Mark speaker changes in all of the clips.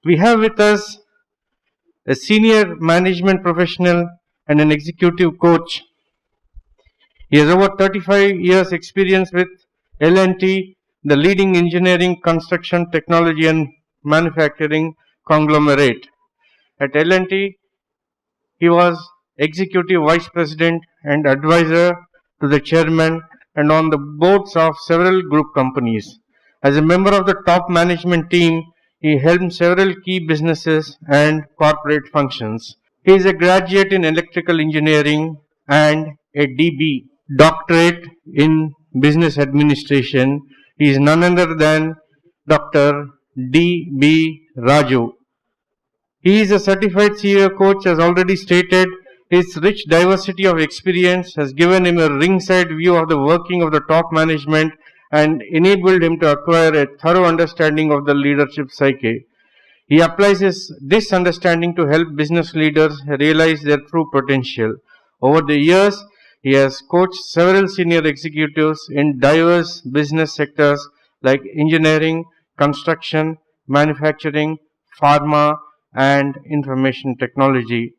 Speaker 1: We have with us a senior management professional and an executive coach. He has over 35 years experience with L&T, the leading engineering, construction, technology and manufacturing conglomerate. At L&T, he was executive vice president and advisor to the chairman and on the boards of several group companies. As a member of the top management team, he helmed several key businesses and corporate functions. He is a graduate in electrical engineering and a DB, doctorate in business administration. He is none other than Dr. D.B. Raju. He is a certified CEO coach, as already stated. His rich diversity of experience has given him a ringside view of the working of the top management and enabled him to acquire a thorough understanding of the leadership psyche. He applies this understanding to help business leaders realize their true potential. Over the years, he has coached several senior executives in diverse business sectors like engineering, construction, manufacturing, pharma, and information technology.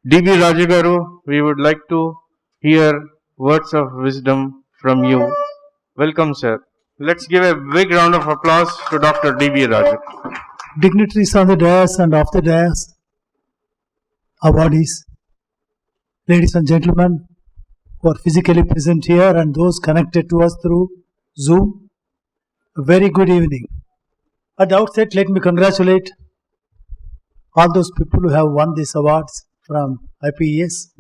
Speaker 1: D.B. Rajagaru, we would like to hear words of wisdom from you. Welcome, sir. Let's give a big round of applause to Dr. D.B. Raju.
Speaker 2: Dignitaries on the dais and off the dais, awardees, ladies and gentlemen who are physically present here and those connected to us through Zoom, a very good evening. At the outset, let me congratulate all those people who have won these awards from IPES,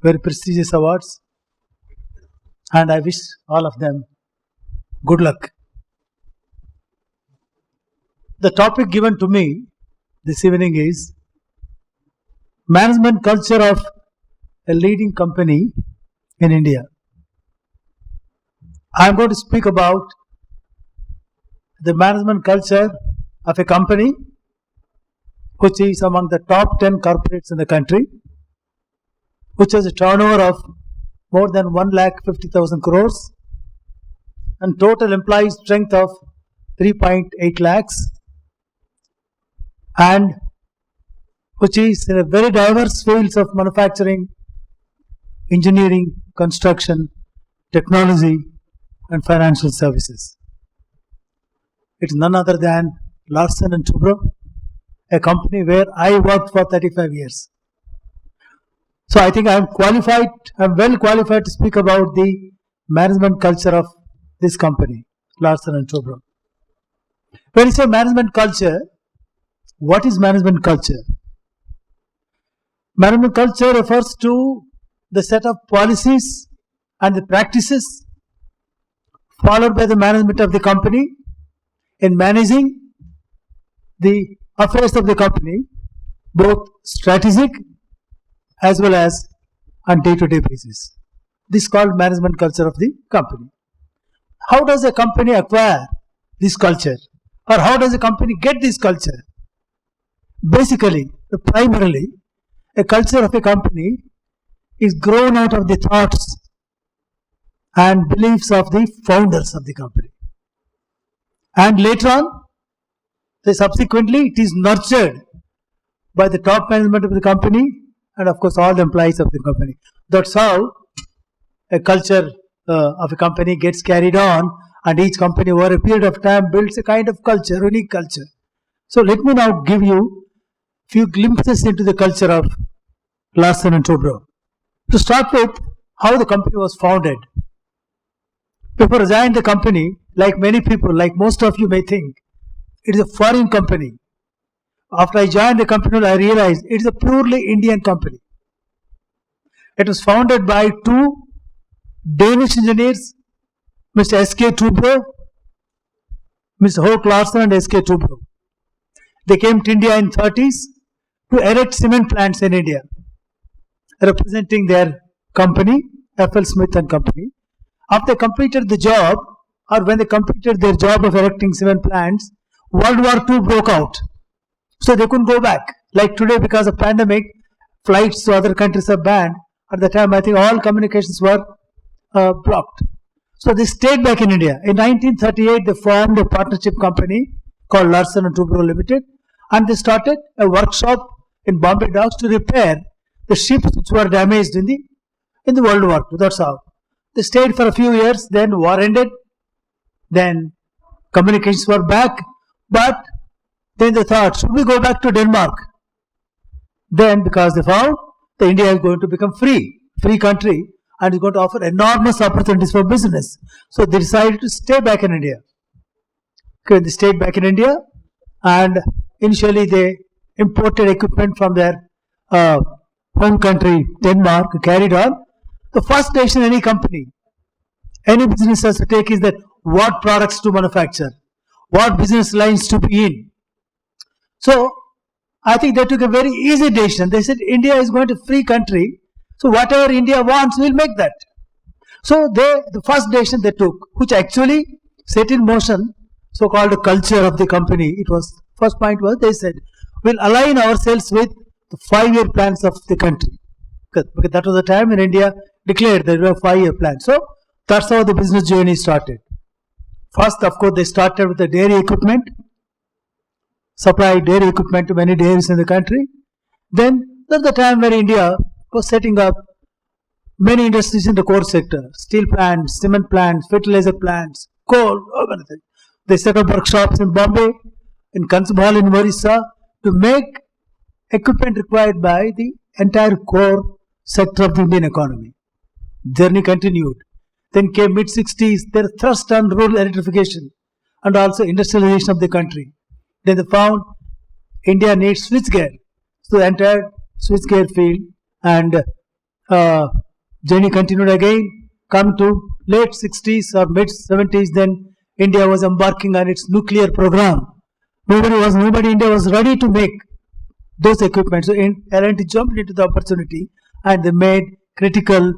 Speaker 2: very prestigious awards, and I wish all of them good luck. The topic given to me this evening is management culture of a leading company in India. I am going to speak about the management culture of a company which is among the top 10 corporates in the country, which has a turnover of more than 1,50,000 crores and total employee strength of 3.8 lakhs, and which is in a very diverse fields of manufacturing, engineering, construction, technology and financial services. It is none other than Larsen & Toubro, a company where I worked for 35 years. So I think I am well qualified to speak about the management culture of this company, Larsen & Toubro. When you say management culture, what is management culture? Management culture refers to the set of policies and the practices followed by the management of the company in managing the affairs of the company, both strategic as well as on day-to-day basis. This is called management culture of the company. How does a company acquire this culture? Or how does a company get this culture? Basically, primarily, a culture of a company is grown out of the thoughts and beliefs of the founders of the company. And later on, subsequently, it is nurtured by the top management of the company and of course all the employees of the company. That's how a culture of a company gets carried on, and each company over a period of time builds a kind of culture, unique culture. So let me now give you a few glimpses into the culture of Larsen & Toubro. To start with, how the company was founded. Before I joined the company, like many people, like most of you may think, it is a foreign company. After I joined the company, I realized it is a purely Indian company. It was founded by two Danish engineers, Mr. S.K. Toubro, Mr. Holt Larsen and S.K. Toubro. They came to India in 30s to erect cement plants in India, representing their company, F.L. Smith and Company. After they completed the job, or when they completed their job of erecting cement plants, World War II broke out. So they couldn't go back. Like today, because of pandemic, flights to other countries are banned. At the time, I think all communications were blocked. So they stayed back in India. In 1938, they formed a partnership company called Larsen & Toubro Limited. and they started a workshop in Bombay Docks to repair the ships which were damaged in the World War II. That's how. They stayed for a few years, then war ended, then communications were back, but then they thought, should we go back to Denmark? Then, because they found that India is going to become free country, and is going to offer enormous opportunities for business. So they decided to stay back in India. Okay, they stayed back in India, and initially they imported equipment from their home country, Denmark, carried on. The first decision any company, any business has to take is that what products to manufacture, what business lines to be in. So I think they took a very easy decision. They said India is going to free country, so whatever India wants, we'll make that. So the first decision they took, which actually set in motion so-called culture of the company. It was, first point was, they said, we'll align ourselves with the 5-year plans of the country. Because that was the time when India declared that we have 5-year plan. So that's how the business journey started. First, of course, they started with the dairy equipment, supplied dairy equipment to many dairies in the country. Then that's the time when India was setting up many industries in the core sector, steel plants, cement plants, fertilizer plants, coal, everything. They set up workshops in Bombay, in Kansabhal in Orissa, to make equipment required by the entire core sector of the Indian economy. Journey continued. Then came mid-60s, their thrust on rural electrification and also industrialization of the country. Then they found India needs switchgear. So the entire switchgear field, and journey continued again. Come to late 60s or mid-70s, then India was embarking on its nuclear program. India was ready to make those equipment. So L&T jumped into the opportunity, and they made critical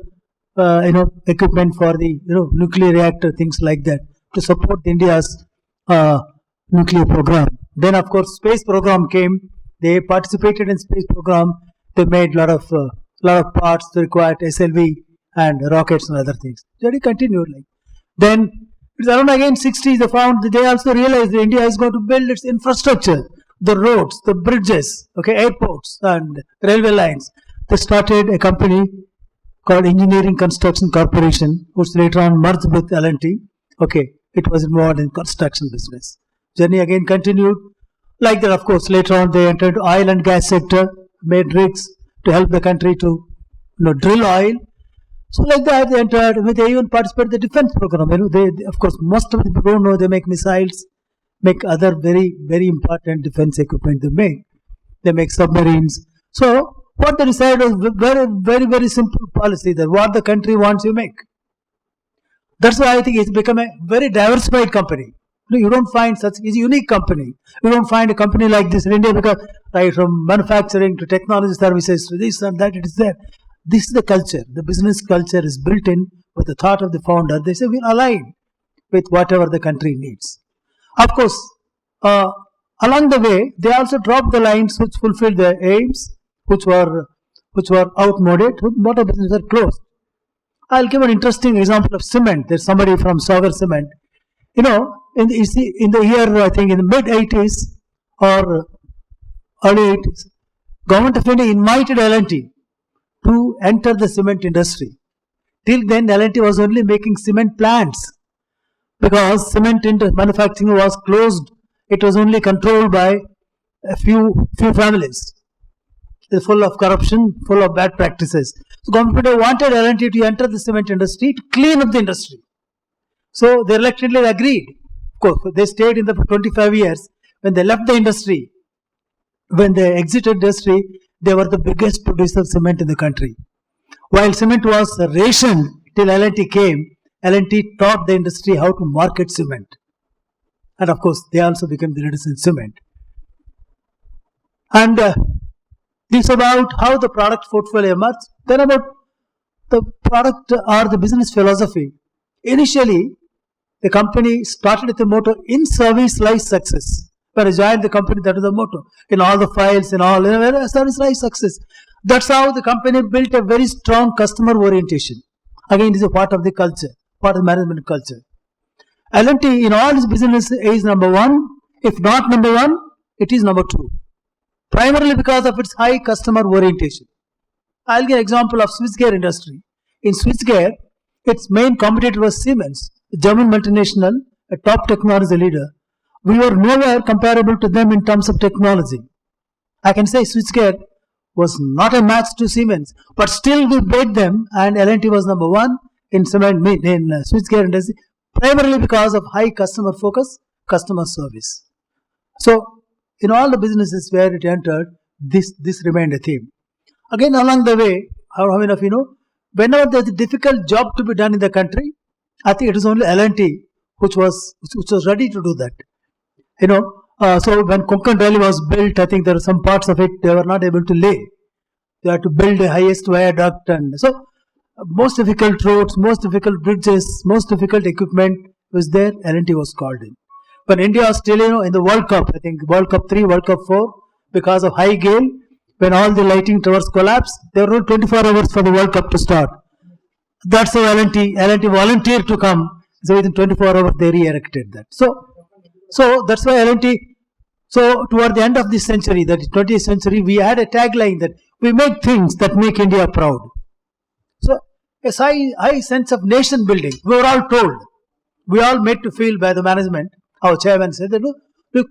Speaker 2: equipment for the nuclear reactor, things like that, to support India's nuclear program. Then of course space program came. They participated in space program. They made lot of parts required, SLV and rockets and other things. Journey continued. Then it's around again 60s. They found that they also realized that India is going to build its infrastructure, the roads, the bridges, airports and railway lines. They started a company called Engineering Construction Corporation, which later on merged with L&T. It was involved in construction business. Journey again continued. Like that, of course, later on they entered oil and gas sector, made rigs to help the country to drill oil. So like that they entered. They even participated in the defense program. They, of course, most of the people don't know they make missiles, make other very, very important defense equipment They make submarines. So what they decided was very, very, very simple policy, that what the country wants you make. That's why I think it's become a very diversified company. You don't find it's a unique company. You don't find a company like this in India, because right from manufacturing to technology services to this and that, it is there. This is the culture. The business culture is built in with the thought of the founder. They say we'll align with whatever the country needs. Of course, along the way, they also dropped the lines which fulfilled their aims, which were outmoded. Motor businesses are closed. I'll give an interesting example of cement. There's somebody from Sagar Cement. In the year, I think in the mid-80s or early 80s, Government of India invited L&T to enter the cement industry. Till then, L&T was only making cement plants, because cement manufacturing was closed. It was only controlled by a few families. It's full of corruption, full of bad practices. So Government of India wanted L&T to enter the cement industry to clean up the industry. So they reluctantly agreed. Of course, they stayed in the 25 years. When they left the industry, when they exited industry, they were the biggest producer of cement in the country. While cement was rationed till L&T came, L&T taught the industry how to market cement. And of course, they also became the leaders in cement. And this is about how the product portfolio emerged. Then about the product or the business philosophy. Initially, the company started with the motto, in service lies success. When I joined the company, that was the motto. In all the files, in service lies success. That's how the company built a very strong customer orientation. Again, it is a part of the culture, part of the management culture. L&T in all its business is number one. If not number one, it is number two. primarily because of its high customer orientation. I'll give an example of switchgear industry. In switchgear, its main competitor was Siemens, a German multinational, a top technology leader. We were nowhere comparable to them in terms of technology. I can say switchgear was not a match to Siemens, but still we beat them, and L&T was number one in switchgear industry, primarily because of high customer focus, customer service. So, in all the businesses where it entered, this remained a theme. Again, along the way, how many of you know, whenever there's a difficult job to be done in the country, I think it is only L&T which was ready to do that. So when Konkan Railway was built, I think there are some parts of it they were not able to lay. They had to build the highest viaduct, and so most difficult roads, most difficult bridges, most difficult equipment was there. L&T was called in. When India was still, in the World Cup, I think World Cup 3, World Cup 4, because of high gale, when all the lighting towers collapsed, there were 24 hours for the World Cup to start. That's how L&T volunteered to come. So within 24 hours, they re-erected that. So that's why L&T. So toward the end of this century, that is 20th century, we had a tagline that we make things that make India proud. So a high sense of nation building. We were all told, we all made to feel by the management. Our chairman said that, look,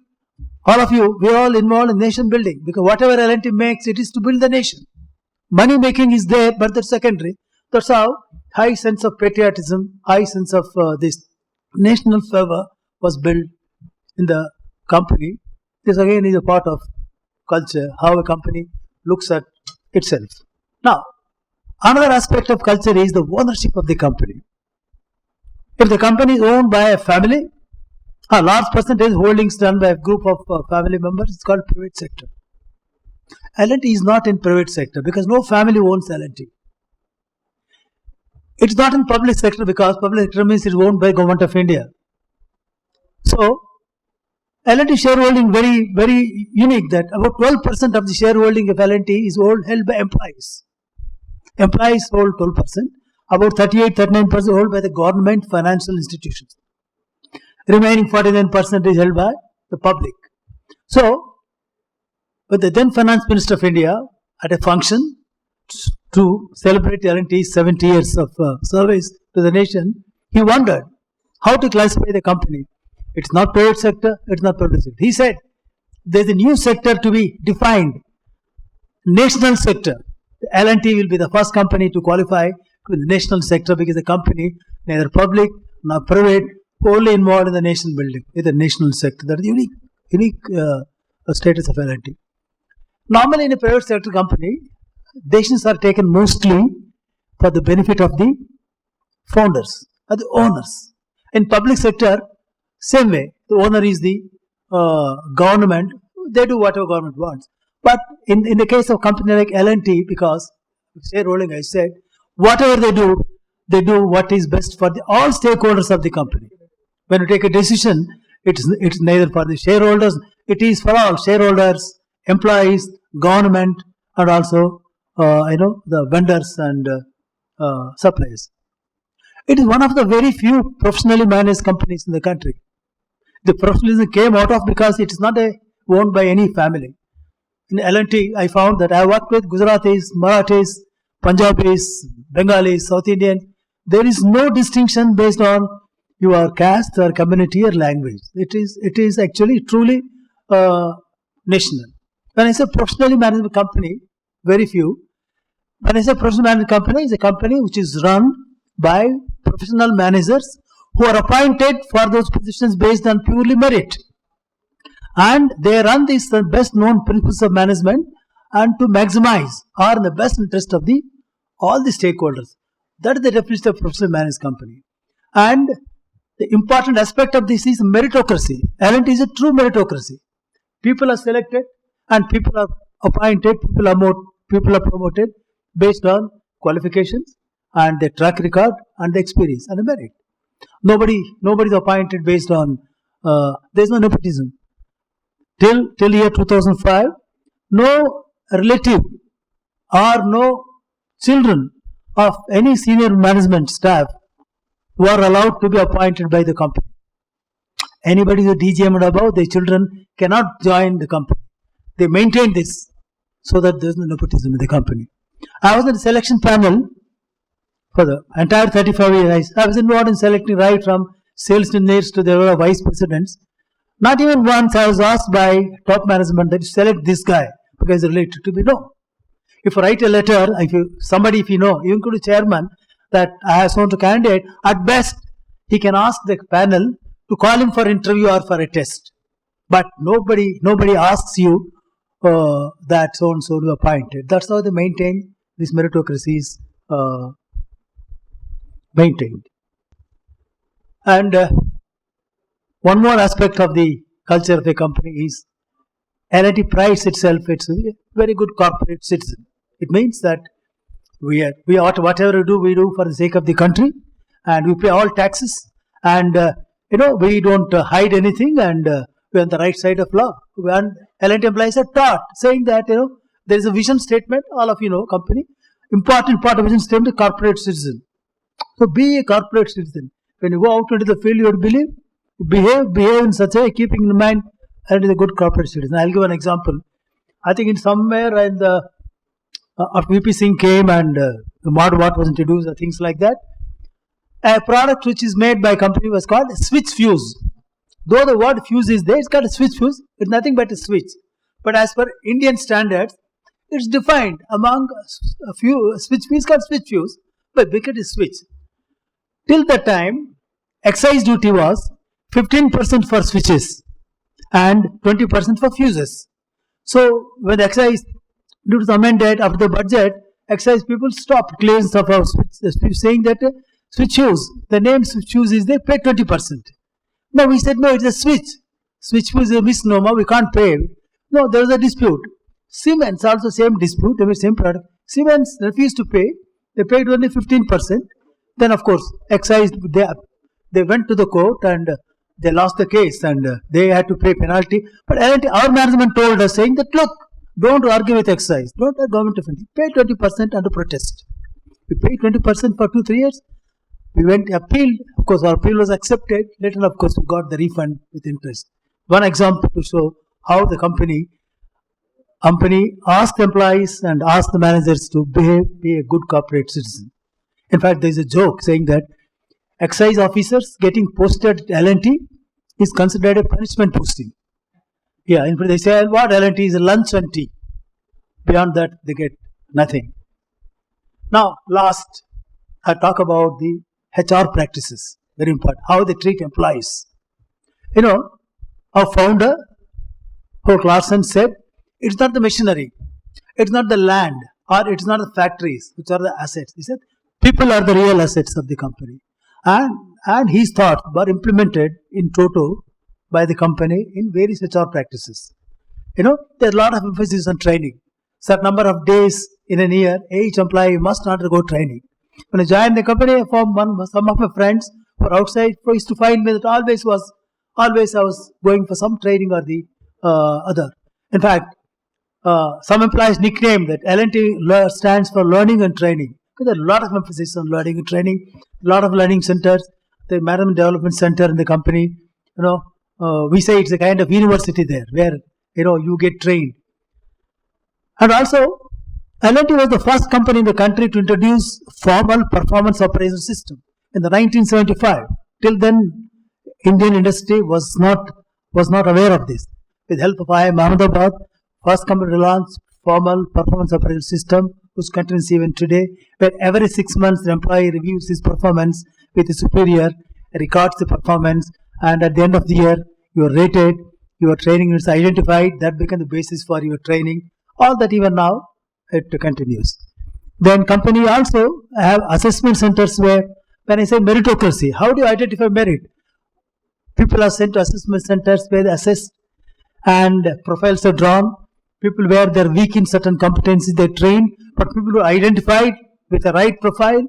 Speaker 2: all of you, we are all involved in nation building, because whatever L&T makes, it is to build the nation. Money making is there, but that's secondary. That's how high sense of patriotism, high sense of this national fervor was built in the company. This again is a part of culture, how a company looks at itself. Now, another aspect of culture is the ownership of the company. If the company is owned by a family, a large percentage holdings done by a group of family members, it's called private sector. L&T is not in private sector because no family owns L&T. It's not in public sector because public sector means it's owned by Government of India. So, L&T shareholding very, very unique, that about 12% of the shareholding of L&T is held by employees. Employees hold 12%, about 38-39% held by the government financial institutions. Remaining 49% is held by the public. So, but the then Finance Minister of India at a function to celebrate L&T's 70 years of service to the nation, he wondered how to classify the company. It's not private sector, it's not public sector. He said, there's a new sector to be defined, national sector. L&T will be the first company to qualify to the national sector because the company, neither public nor private, only involved in the nation building, in the national sector. That is unique status of L&T. Normally in a private sector company, decisions are taken mostly for the benefit of the founders or the owners. In public sector, same way, the owner is the government, they do whatever government wants. But in the case of company like L&T, because shareholding, I said, whatever they do what is best for all stakeholders of the company. When you take a decision, it's neither for the shareholders, it is for all shareholders, employees, government, and also the vendors and suppliers. It is one of the very few professionally managed companies in the country. The professionalism came out of because it is not owned by any family. In L&T, I found that I worked with Gujaratis, Marathis, Punjabis, Bengalis, South Indian. There is no distinction based on your caste or community or language. It is actually truly national. When I say professionally managed company, very few. When I say professional managed company, it's a company which is run by professional managers who are appointed for those positions based on purely merit. And they run these best known principles of management and to maximize or in the best interest of all the stakeholders. That is the definition of professional managed company. And the important aspect of this is meritocracy. L&T is a true meritocracy. People are selected and people are appointed, people are promoted based on qualifications and their track record and the experience and the merit. Nobody is appointed based on, there is no nepotism. Till year 2005, no relative or no children of any senior management staff were allowed to be appointed by the company. Anybody who is DGM and above, their children cannot join the company. they maintain this so that there's no nepotism in the company. I was in the selection panel for the entire 35 years. I was involved in selecting right from sales engineers to the vice presidents. Not even once I was asked by top management that you select this guy because he's related to me. No. If you write a letter, if you know, even to the chairman, that I have someone to candidate, at best he can ask the panel to call him for interview or for a test. But nobody asks you that so and so to appointed. That's how they maintain this meritocracy is maintained. And one more aspect of the culture of a company is L&T prides itself. It's a very good corporate citizen. It means that we whatever we do for the sake of the country, and we pay all taxes, and we don't hide anything, and we're on the right side of law. And L&T employees are taught, saying that there is a vision statement. All of company important part of vision statement, corporate citizen. So be a corporate citizen. When you go out into the field, you would behave in such a way, keeping in mind that is a good corporate citizen. I'll give an example. I think in somewhere in the after VP Singh came and the Mod Watt was introduced, or things like that. A product which is made by a company was called switch fuse. Though the word fuse is there, it's called a switch fuse. It's nothing but a switch. But as per Indian standards, it's defined among a few switch fuse called switch fuse, but because it is switch. Till the time, excise duty was 15% for switches and 20% for fuses. So when the excise duty was amended after the budget, excise people stopped claims of our switch, saying that switch fuse, the name switch fuse is there, pay 20%. Now we said, no, it's a switch. Switch fuse is a misnomer, we can't pay. No, there was a dispute. Siemens also same dispute, they were same product. Siemens refused to pay, they paid only 15%. Then of course, excise, they went to the court and they lost the case and they had to pay penalty. But our management told us, saying that, look, don't argue with excise, don't the government of India, pay 20% under protest. We paid 20% for 2-3 years. We went appealed, of course our appeal was accepted. Later of course we got the refund with interest. One example to show how the company asked employees and asked the managers to be a good corporate citizen. In fact, there is a joke saying that excise officers getting posted at L&T is considered a punishment posting. Yeah, in fact they say what L&T is lunch and tea. Beyond that they get nothing. Now last, I talk about the HR practices. Very important. How they treat employees. Our founder, Holt Larsen, said, it's not the machinery, it's not the land, or it's not the factories which are the assets. He said, people are the real assets of the company. And his thoughts were implemented in toto by the company in various HR practices. There's a lot of emphasis on training. Certain number of days in a year, each employee must undergo training. When I joined the company, some of my friends were outside used to find me that always I was going for some training or the other. In fact, some employees nicknamed that L&T stands for learning and training. Because there are a lot of emphasis on learning and training, a lot of learning centers, the management development center in the company. We say it's a kind of university there where you get trained. And also, L&T was the first company in the country to introduce formal performance appraisal system in the 1975. Till then, Indian industry was not aware of this. With help of IIM Ahmedabad, first company to launch formal performance appraisal system, which continues even today, where every 6 months the employee reviews his performance with his superior, records the performance, and at the end of the year, you are rated, your training is identified, that becomes the basis for your training. All that even now, it continues. Then company also have assessment centers where, when I say meritocracy, how do you identify merit? People are sent to assessment centers where they assess and profiles are drawn. People where they are weak in certain competencies, they train. But people who are identified with the right profile,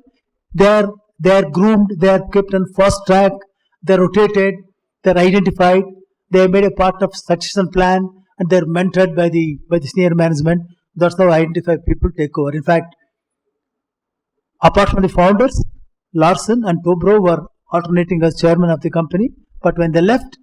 Speaker 2: they are groomed, they are kept on fast track, they are rotated, they are identified, they are made a part of succession plan, and they are mentored by the senior management. That's how identify people take over. In fact, apart from the founders, Larsen and Tobro were alternating as chairman of the company. But when they left,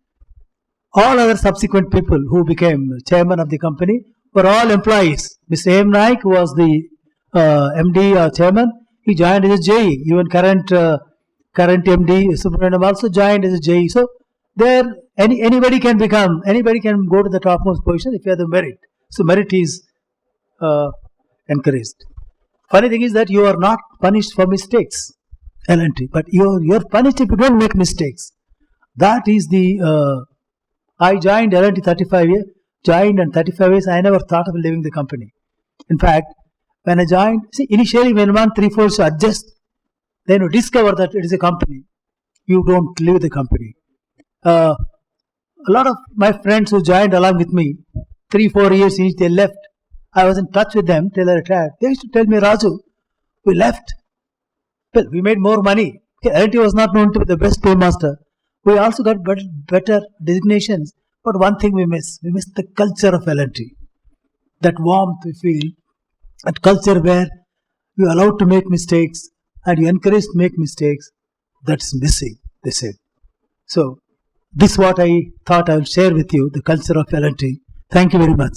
Speaker 2: all other subsequent people who became chairman of the company for all employees. Mr. M. Naik was the MD chairman. He joined as a JE. Even current MD Subramaniam also joined as a JE. So there anybody can go to the topmost position if you have the merit. So merit is encouraged. Funny thing is that you are not punished for mistakes, L&T, but you're punished if you don't make mistakes. That is the. I joined L&T 35 years. And 35 years, I never thought of leaving the company. In fact, when I joined, initially when 1-3-4 to adjust, then you discover that it is a company. You don't leave the company. A lot of my friends who joined along with me, 3-4 years each, they left. I was in touch with them till I retired. They used to tell me, Raju, we left. Well, we made more money. L&T was not known to be the best paymaster. We also got better designations. But one thing we miss the culture of L&T. That warmth we feel, that culture where you are allowed to make mistakes and you encourage to make mistakes, that's missing, they said. So, this is what I thought I will share with you, the culture of L&T. Thank you very much.